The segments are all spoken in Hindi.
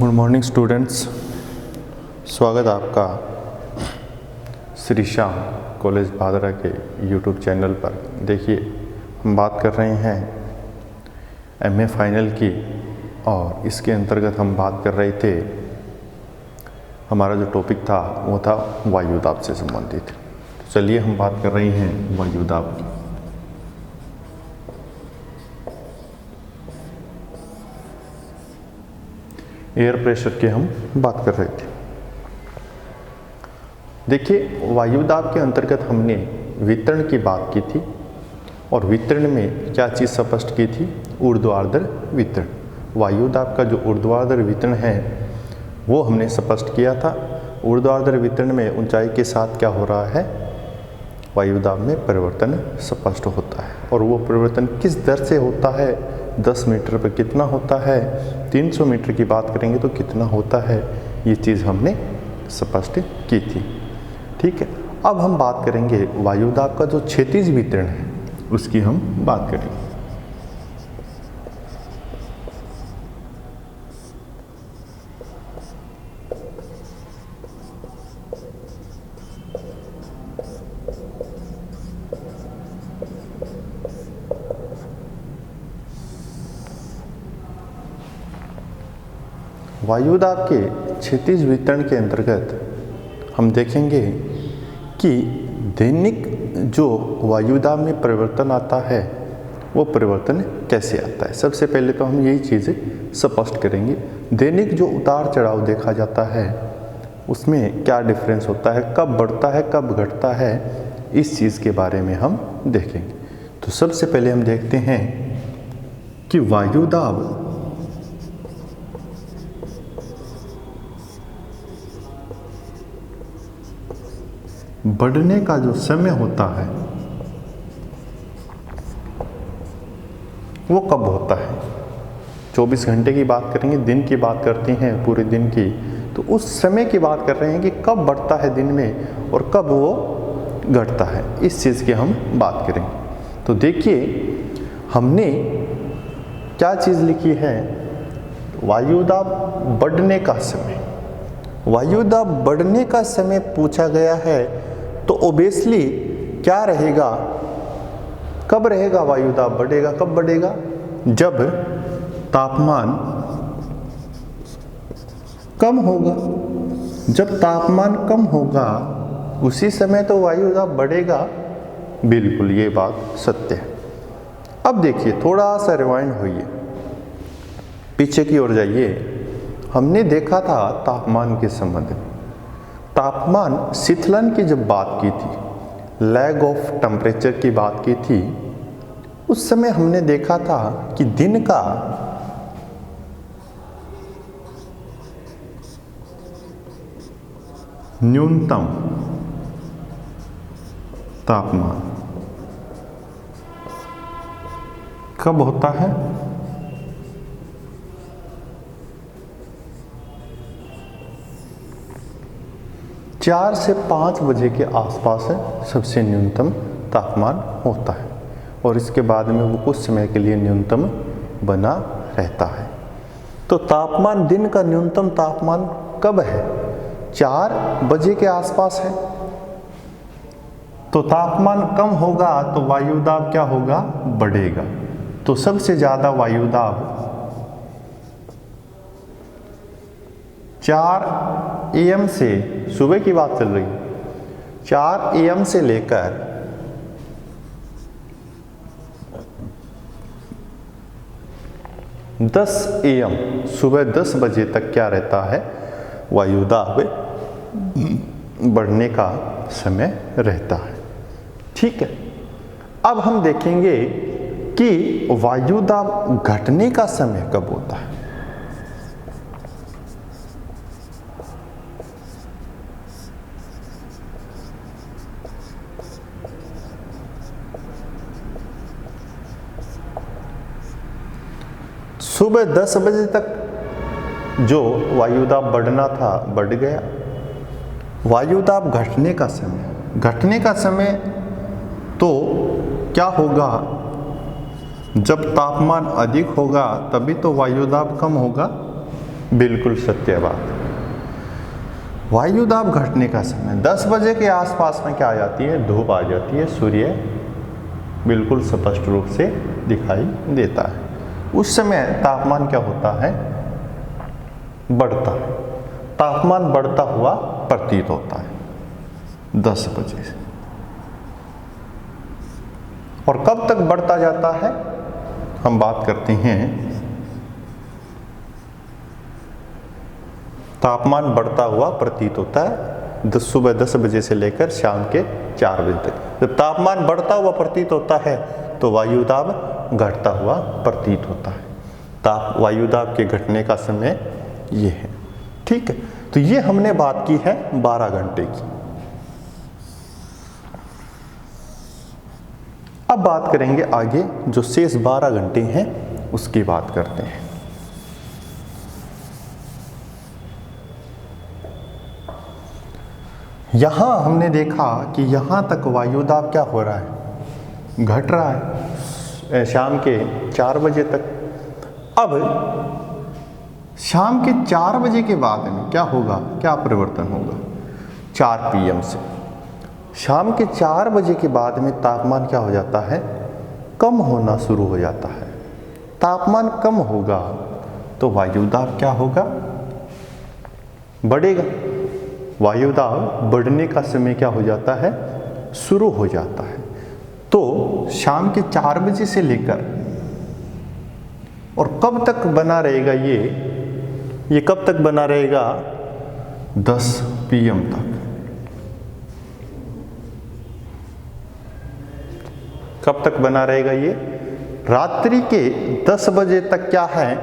गुड मॉर्निंग स्टूडेंट्स, स्वागत है आपका श्री श्याम कॉलेज भादरा के यूट्यूब चैनल पर। देखिए, हम बात कर रहे हैं एमए फाइनल की और इसके अंतर्गत हम बात कर रहे थे, हमारा जो टॉपिक था वो था वायुदाब से संबंधित। तो चलिए हम बात कर रहे हैं वायुदाब की। एयर प्रेशर की हम बात कर रहे थे। देखिए, वायुदाब के अंतर्गत हमने वितरण की बात की थी और वितरण में क्या चीज़ स्पष्ट की थी? ऊर्ध्वाधर वितरण। वायुदाब का जो ऊर्ध्वाधर वितरण है वो हमने स्पष्ट किया था। ऊर्ध्वाधर वितरण में ऊंचाई के साथ क्या हो रहा है? वायुदाब में परिवर्तन स्पष्ट होता है। और वो परिवर्तन किस दर से होता है? 10 मीटर पर कितना होता है? 300 मीटर की बात करेंगे तो कितना होता है? ये चीज़ हमने स्पष्ट की थी। ठीक है, अब हम बात करेंगे वायुदाब का जो क्षैतिज वितरण है उसकी हम बात करेंगे। वायुदाब के क्षैतिज वितरण के अंतर्गत हम देखेंगे कि दैनिक जो वायुदाब में परिवर्तन आता है वो परिवर्तन कैसे आता है। सबसे पहले तो हम यही चीज़ें स्पष्ट करेंगे। दैनिक जो उतार चढ़ाव देखा जाता है उसमें क्या डिफरेंस होता है, कब बढ़ता है कब घटता है, इस चीज़ के बारे में हम देखेंगे। तो सबसे पहले हम देखते हैं कि वायुदाब बढ़ने का जो समय होता है वो कब होता है। 24 घंटे की बात करेंगे, दिन की बात करते हैं पूरे दिन की, तो उस समय की बात कर रहे हैं कि कब बढ़ता है दिन में और कब वो घटता है, इस चीज़ की हम बात करेंगे। तो देखिए, हमने क्या चीज़ लिखी है? वायुदाब बढ़ने का समय। वायुदाब बढ़ने का समय पूछा गया है तो ओबियसली क्या रहेगा? कब रहेगा वायुदाब बढ़ेगा? कब बढ़ेगा? जब तापमान कम होगा। जब तापमान कम होगा उसी समय तो वायुदाब बढ़ेगा। बिल्कुल, ये बात सत्य है। अब देखिए, थोड़ा सा रिवाइंड होइए, पीछे की ओर जाइए। हमने देखा था तापमान के संबंध में, तापमान शीतलन की जब बात की थी, लैग ऑफ टेम्परेचर की बात की थी, उस समय हमने देखा था कि दिन का न्यूनतम तापमान कब होता है? चार से 5 बजे के आसपास सबसे न्यूनतम तापमान होता है और इसके बाद में वो कुछ समय के लिए न्यूनतम बना रहता है। तो तापमान, दिन का न्यूनतम तापमान कब है? 4 बजे के आसपास है। तो तापमान कम होगा तो वायुदाब क्या होगा? बढ़ेगा। तो सबसे ज़्यादा वायुदाब 4 AM से, सुबह की बात चल रही है, 4 AM से लेकर 10 AM, सुबह 10 बजे तक क्या रहता है? वायुदाब बढ़ने का समय रहता है। ठीक है, अब हम देखेंगे कि वायुदाब घटने का समय कब होता है। सुबह 10 बजे तक जो वायुदाब बढ़ना था बढ़ गया। वायुदाब घटने का समय, घटने का समय तो क्या होगा? जब तापमान अधिक होगा तभी तो वायुदाब कम होगा। बिल्कुल सत्य बात। वायु दाब घटने का समय 10 बजे के आसपास में क्या आ जाती है, धूप आ जाती है, सूर्य बिल्कुल स्पष्ट रूप से दिखाई देता है। उस समय तापमान क्या होता है, बढ़ता है। तापमान बढ़ता हुआ प्रतीत होता है 10 बजे से। और कब तक बढ़ता जाता है, हम बात करते हैं तापमान बढ़ता हुआ प्रतीत होता है सुबह 10 बजे से लेकर शाम के 4 बजे तक। जब तापमान बढ़ता हुआ प्रतीत होता है तो वायु दाब घटता हुआ प्रतीत होता है। वायु दाब के घटने का समय ये है। ठीक है, तो ये हमने बात की है 12 घंटे की। अब बात करेंगे आगे, जो शेष 12 घंटे हैं उसकी बात करते हैं। यहां हमने देखा कि यहां तक वायु दाब क्या हो रहा है, घट रहा है शाम के 4 बजे तक। अब शाम के 4 बजे के बाद में क्या होगा, क्या परिवर्तन होगा, 4 PM से शाम के 4 बजे के बाद में तापमान क्या हो जाता है, कम होना शुरू हो जाता है। तापमान कम होगा तो वायु दाब क्या होगा, बढ़ेगा। वायु दाब बढ़ने का समय क्या हो जाता है, शुरू हो जाता है। तो शाम के 4 बजे से लेकर और कब तक बना रहेगा ये कब तक बना रहेगा, 10 PM तक। कब तक बना रहेगा ये, रात्रि के 10 बजे तक क्या है,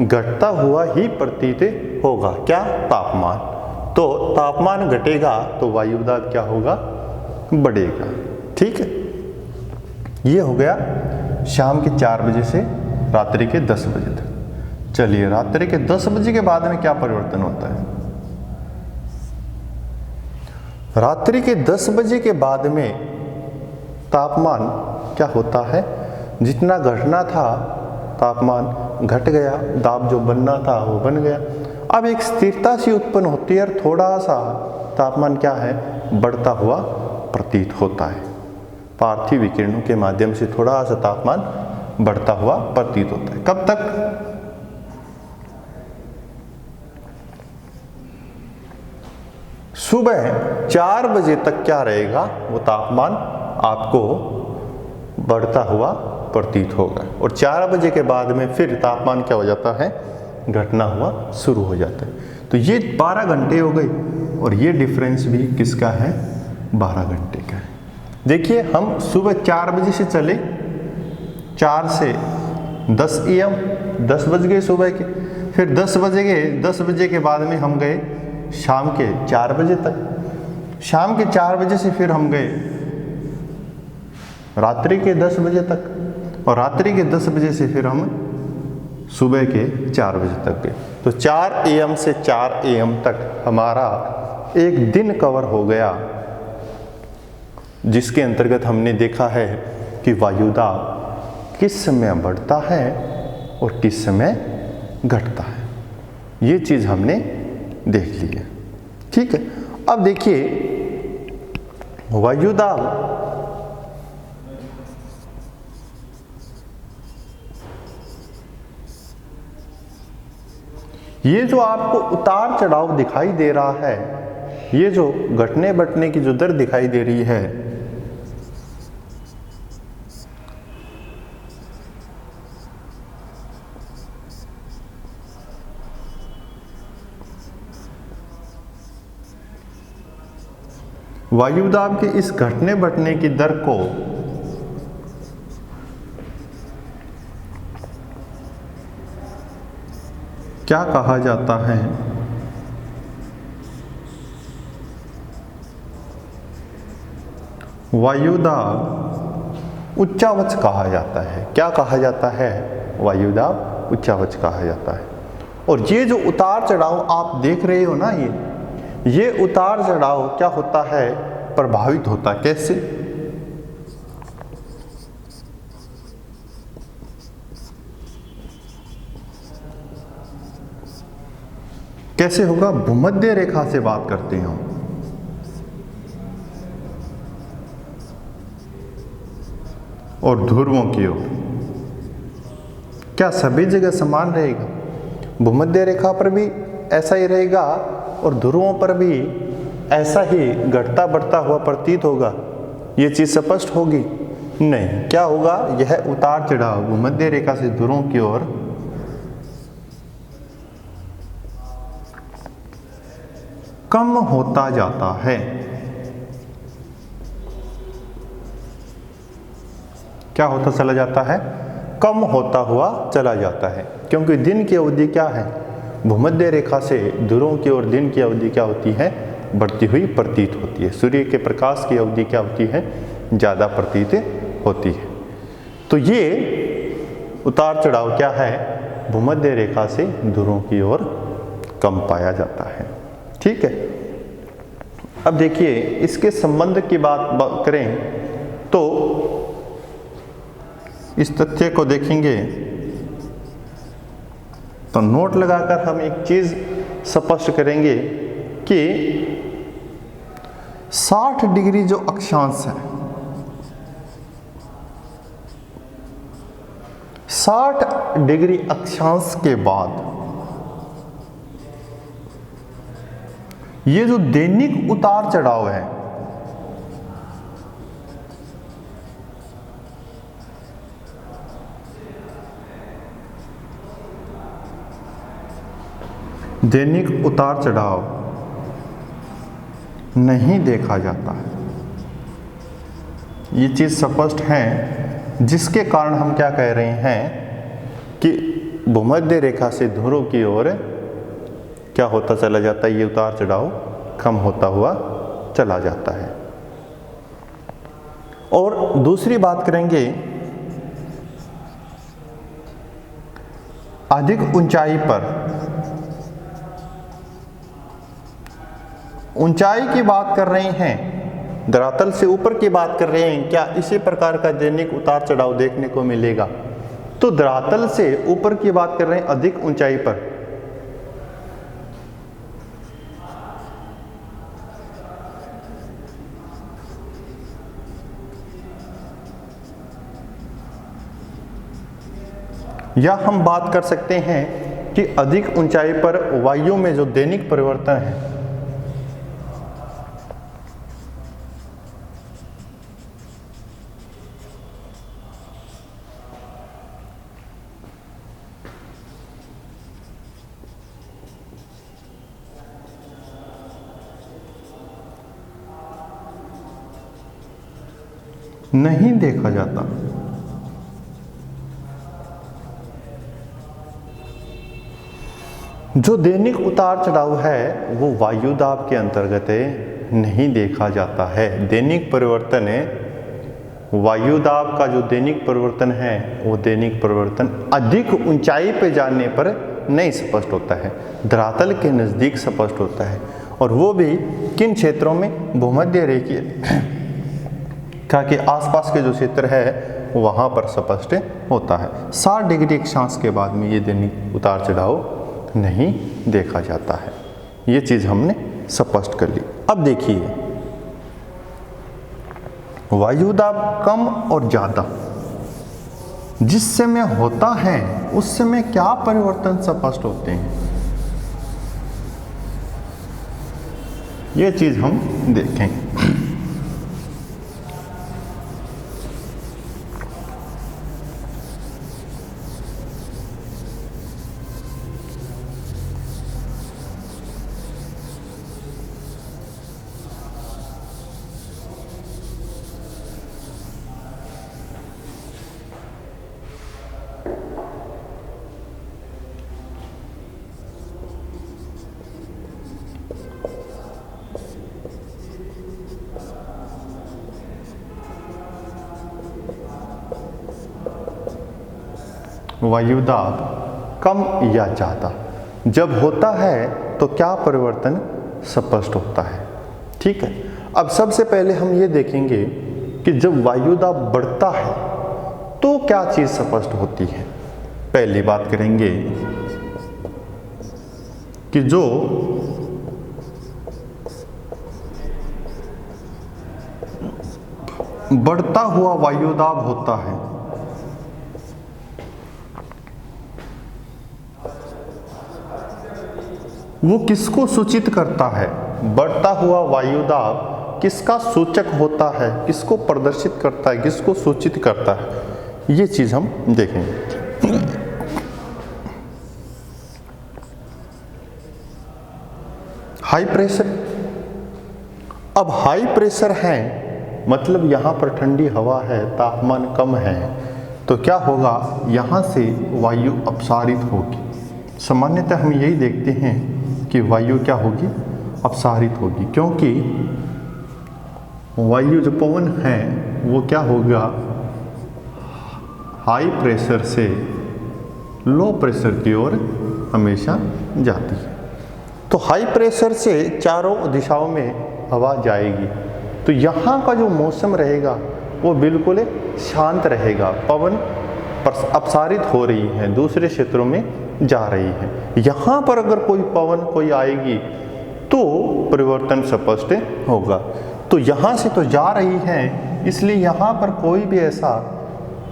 घटता हुआ ही प्रतीत होगा क्या, तापमान। तो तापमान घटेगा तो वायु दाब क्या होगा, बढ़ेगा। ठीक है, ये हो गया शाम के 4 बजे से रात्रि के 10 बजे तक। चलिए, रात्रि के 10 बजे के बाद में क्या परिवर्तन होता है। रात्रि के 10 बजे के बाद में तापमान क्या होता है, जितना घटना था तापमान घट गया, दाब जो बनना था वो बन गया। अब एक स्थिरता सी उत्पन्न होती है और थोड़ा सा तापमान क्या है, बढ़ता हुआ प्रतीत होता है। पार्थिव विकिरणों के माध्यम से थोड़ा सा तापमान बढ़ता हुआ प्रतीत होता है। कब तक, सुबह 4 बजे तक क्या रहेगा, वो तापमान आपको बढ़ता हुआ प्रतीत होगा। और 4 बजे के बाद में फिर तापमान क्या हो जाता है, घटना हुआ शुरू हो जाता है। तो ये 12 घंटे हो गई और ये डिफरेंस भी किसका है, 12 घंटे का है। देखिए, हम सुबह 4 बजे से चले, 4 से 10 AM, 10 बज गए सुबह के। फिर 10 बजे गए, 10 बजे के बाद में हम गए शाम के 4 बजे तक। शाम के 4 बजे से फिर हम गए रात्रि के 10 बजे तक, और रात्रि के 10 बजे से फिर हम सुबह के 4 बजे तक गए। तो 4 AM से 4 AM तक हमारा एक दिन कवर हो गया, जिसके अंतर्गत हमने देखा है कि वायु दाब किस समय बढ़ता है और किस समय घटता है। ये चीज़ हमने देख ली है। ठीक है, अब देखिए वायु दाब ये जो आपको उतार चढ़ाव दिखाई दे रहा है, ये जो घटने बढ़ने की जो दर दिखाई दे रही है, वायु दाब के इस घटने बढ़ने की दर को क्या कहा जाता है, वायु दाब उच्चावच कहा जाता है। क्या कहा जाता है, वायु दाब उच्चावच कहा जाता है। और ये जो उतार चढ़ाव आप देख रहे हो ना, ये उतार चढ़ाव क्या होता है, प्रभावित होता है। कैसे, कैसे होगा? भूमध्य रेखा से बात करते हैं हम। और ध्रुवों की ओर क्या सभी जगह समान रहेगा? भूमध्य रेखा पर भी ऐसा ही रहेगा और ध्रुवों पर भी ऐसा ही घटता बढ़ता हुआ प्रतीत होगा? ये चीज स्पष्ट होगी? नहीं। क्या होगा? यह उतार चढ़ाव भूमध्य रेखा से ध्रुवों की ओर कम होता जाता है। क्या होता चला जाता है? कम होता हुआ चला जाता है। क्योंकि दिन की अवधि क्या है? भूमध्य रेखा से ध्रुवों की ओर दिन की अवधि क्या होती है? बढ़ती हुई प्रतीत होती है। सूर्य के प्रकाश की अवधि क्या होती है? ज़्यादा प्रतीत होती है। तो ये उतार चढ़ाव क्या है? भूमध्य रेखा से ध्रुवों की ओर कम पाया जाता है। ठीक है। अब देखिए, इसके संबंध की बात करें तो इस तथ्य को देखेंगे तो नोट लगाकर हम एक चीज स्पष्ट करेंगे कि 60 डिग्री जो अक्षांश है, 60 डिग्री अक्षांश के बाद ये जो दैनिक उतार चढ़ाव है, दैनिक उतार चढ़ाव नहीं देखा जाता है। ये चीज स्पष्ट है, जिसके कारण हम क्या कह रहे हैं कि भूमध्य रेखा से ध्रुव की ओर क्या होता चला जाता है? ये उतार चढ़ाव कम होता हुआ चला जाता है। और दूसरी बात करेंगे, अधिक ऊंचाई पर, ऊंचाई की बात कर रहे हैं, धरातल से ऊपर की बात कर रहे हैं, क्या इसी प्रकार का दैनिक उतार चढ़ाव देखने को मिलेगा? तो धरातल से ऊपर की बात कर रहे हैं, अधिक ऊंचाई पर। या हम बात कर सकते हैं कि अधिक ऊंचाई पर वायु में जो दैनिक परिवर्तन है, नहीं देखा जाता। जो दैनिक उतार चढ़ाव है वो वायु दाब के अंतर्गत नहीं देखा जाता है। दैनिक परिवर्तन वायु दाब का जो दैनिक परिवर्तन है वो दैनिक परिवर्तन अधिक ऊंचाई पे जाने पर नहीं स्पष्ट होता है, धरातल के नज़दीक स्पष्ट होता है। और वो भी किन क्षेत्रों में? भूमध्य रेखा के आसपास के जो क्षेत्र है वहाँ पर स्पष्ट होता है। 60 डिग्री अक्षांश के बाद में ये दैनिक उतार चढ़ाव नहीं देखा जाता है। ये चीज़ हमने स्पष्ट कर ली। अब देखिए, वायु दाब कम और ज़्यादा जिस समय होता है उस समय क्या परिवर्तन स्पष्ट होते हैं, ये चीज़ हम देखेंगे। वायु दाब कम या ज़्यादा जब होता है तो क्या परिवर्तन स्पष्ट होता है? ठीक है। अब सबसे पहले हम ये देखेंगे कि जब वायु दाब बढ़ता है तो क्या चीज़ स्पष्ट होती है। पहली बात करेंगे कि जो बढ़ता हुआ वायुदाब होता है वो किसको सूचित करता है? बढ़ता हुआ वायुदाब किसका सूचक होता है, किसको प्रदर्शित करता है, किसको सूचित करता है, ये चीज हम देखेंगे। High pressure. अब हाई प्रेशर है मतलब यहां पर ठंडी हवा है, तापमान कम है, तो क्या होगा, यहां से वायु अपसारित होगी। सामान्यतः हम यही देखते हैं कि वायु क्या होगी, अपसारित होगी, क्योंकि वायु जो पवन है वो क्या होगा, हाई प्रेशर से लो प्रेशर की ओर हमेशा जाती है। तो हाई प्रेशर से चारों दिशाओं में हवा जाएगी, तो यहाँ का जो मौसम रहेगा वो बिल्कुल शांत रहेगा। पवन अपसारित हो रही है, दूसरे क्षेत्रों में जा रही है। यहाँ पर अगर कोई पवन कोई आएगी तो परिवर्तन स्पष्ट होगा। तो यहाँ से तो जा रही है, इसलिए यहाँ पर कोई भी ऐसा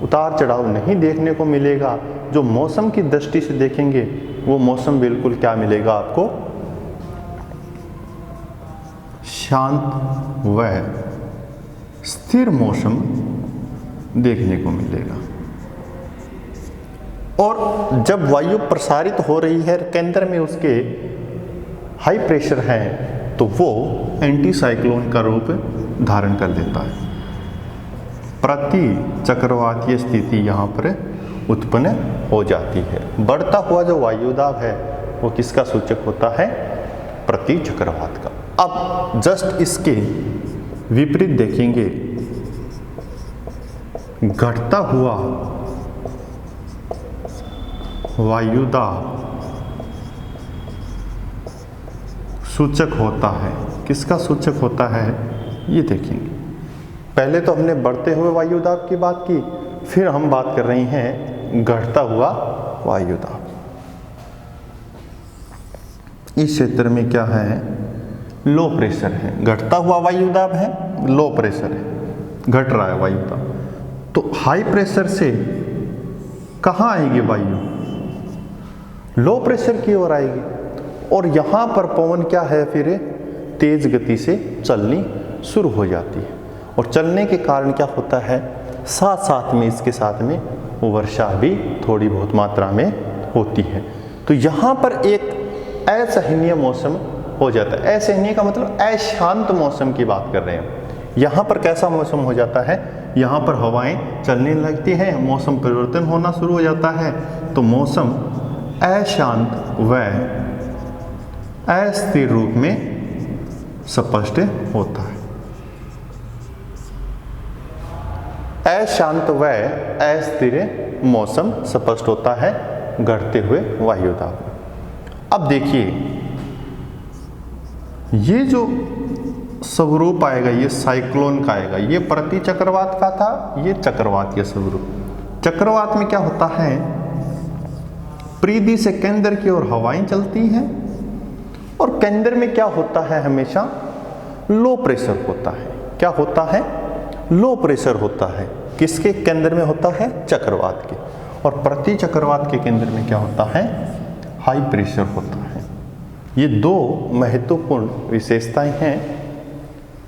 उतार चढ़ाव नहीं देखने को मिलेगा। जो मौसम की दृष्टि से देखेंगे वो मौसम बिल्कुल क्या मिलेगा आपको, शांत व स्थिर मौसम देखने को मिलेगा। और जब वायु प्रसारित हो रही है, केंद्र में उसके हाई प्रेशर है, तो वो एंटी साइक्लोन का रूप धारण कर लेता है। प्रति चक्रवातीय स्थिति यहाँ पर उत्पन्न हो जाती है। बढ़ता हुआ जो वायुदाब है वो किसका सूचक होता है, प्रति चक्रवात का। अब जस्ट इसके विपरीत देखेंगे, घटता हुआ वायुदाब सूचक होता है, किसका सूचक होता है ये देखेंगे। पहले तो हमने बढ़ते हुए वायुदाब की बात की, फिर हम बात कर रहे हैं घटता हुआ वायुदाब। इस क्षेत्र में क्या है, लो प्रेशर है, घटता हुआ वायुदाब है, लो प्रेशर है, घट रहा है वायुदाब। तो हाई प्रेशर से कहाँ आएगी वायु, लो प्रेशर की ओर आएगी। और यहाँ पर पवन क्या है, फिर तेज गति से चलनी शुरू हो जाती है। और चलने के कारण क्या होता है, साथ साथ में इसके साथ में वर्षा भी थोड़ी बहुत मात्रा में होती है। तो यहाँ पर एक असहनीय मौसम हो जाता है। असहनीय का मतलब अशांत मौसम की बात कर रहे हैं। यहाँ पर कैसा मौसम हो जाता है, यहाँ पर हवाएं चलने लगती हैं, मौसम परिवर्तन होना शुरू हो जाता है। तो मौसम अशांत व अस्थिर रूप में स्पष्ट होता है। अशांत व अस्थिर मौसम स्पष्ट होता है घटते हुए वायुदाब। अब देखिए, ये जो स्वरूप आएगा ये साइक्लोन का आएगा, ये प्रति चक्रवात का था, ये चक्रवातीय स्वरूप। चक्रवात में क्या होता है, परिधि से केंद्र की ओर हवाएं चलती हैं और केंद्र में क्या होता है, हमेशा लो प्रेशर होता है। क्या होता है, लो प्रेशर होता है। किसके केंद्र में होता है, चक्रवात के। और प्रति चक्रवात के केंद्र में क्या होता है, हाई प्रेशर होता है। ये दो महत्वपूर्ण विशेषताएं हैं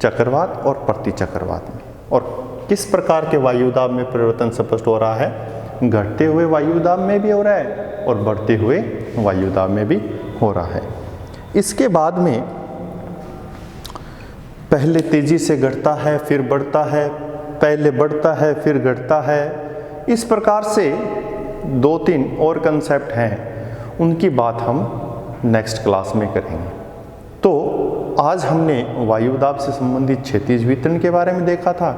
चक्रवात और प्रति चक्रवात में। और किस प्रकार के वायुदाब में परिवर्तन स्पष्ट हो रहा है, घटते हुए वायुदाब में भी हो रहा है और बढ़ते हुए वायुदाब में भी हो रहा है। इसके बाद में पहले तेजी से घटता है फिर बढ़ता है, पहले बढ़ता है फिर घटता है। इस प्रकार से 2-3 और कंसेप्ट हैं, उनकी बात हम नेक्स्ट क्लास में करेंगे। तो आज हमने वायुदाब से संबंधित क्षैतिज वितरण के बारे में देखा था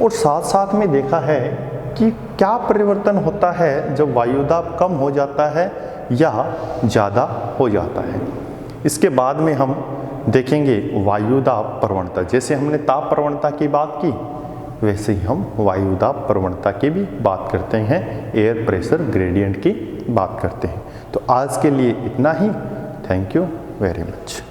और साथ साथ में देखा है कि क्या परिवर्तन होता है जब वायुदाब कम हो जाता है या ज़्यादा हो जाता है। इसके बाद में हम देखेंगे वायुदाब प्रवणता। जैसे हमने ताप प्रवणता की बात की, वैसे ही हम वायुदाब प्रवणता की भी बात करते हैं, एयर प्रेशर ग्रेडियंट की बात करते हैं। तो आज के लिए इतना ही। Thank you very much.